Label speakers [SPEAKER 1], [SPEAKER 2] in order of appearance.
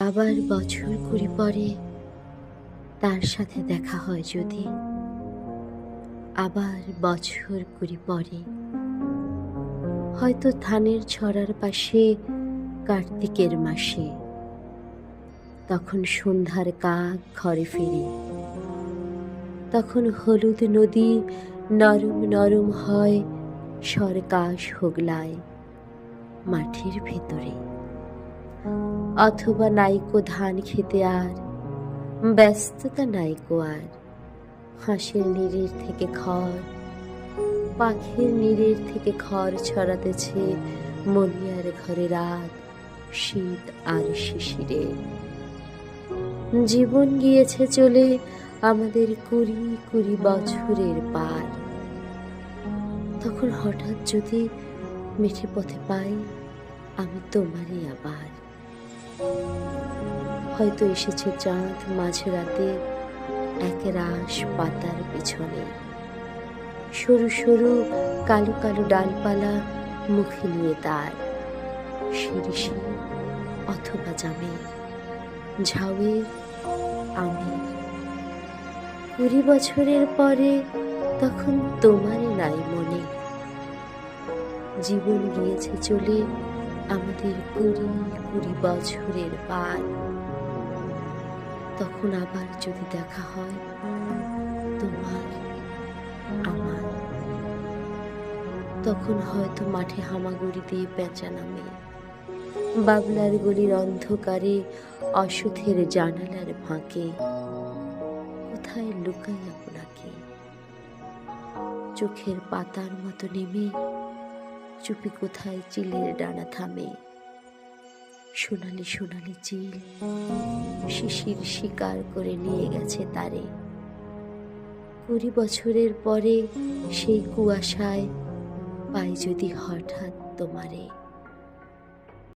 [SPEAKER 1] আবার বছর কুড়ি পরে তার সাথে দেখা হয় যদি, আবার বছর কুড়ি পরে হয়তো ধানের ছড়ার পাশে কার্তিকের মাসে, তখন সন্ধ্যার কাক ঘরে ফিরে, তখন হলুদ নদী নরম নরম হয় সরকাশ হোগলায় মাঠের ভেতরে। অথবা নাইকো ধান খেতে আর ব্যস্ততা নাইকো আর, হাঁসের নীড়ের থেকে খড়, পাখির নীড়ের থেকে খড় ছড়াতেছে মনিয়ার ঘরে রাত, শীত আর শিশিরে। জীবন গিয়েছে চলে আমাদের কুড়ি কুড়ি বছরের পার, তখন হঠাৎ যদি মিঠে পথে পাই আমি তোমারই আবার। হয়তো এসেছে চাঁদ মাঝরাতে এক রাশ পাতার পেছনে, সরু সরু কালো কালো ডালপালা মুখে নিয়ে তার, শিরিষি অথবা জামের, ঝাউয়ের, আমের। কুড়ি বছরের পরে তখন তোমারই নাই মনে। জীবন গিয়েছে চলে আমাদের কুড়ি কুড়ি বছরের পার, তখন আবার যদি দেখা হয় তোমার আমার, তখন হয়তো মাঠে হামাগুড়ি দিয়ে পেঁচা নামে, বাবলার গলির অন্ধকারে অসুথের জানালার ফাঁকে। কোথায় লুকাই আপনাকে, চোখের পাতার মতো নেমে চুপি কোথায় চিলের ডানা থামে। সোনালি সোনালি চিল শিশির শিকার করে নিয়ে গেছে তারে। কুড়ি বছরের পরে সেই কুয়াশায় পাই যদি হঠাৎ তোমারে।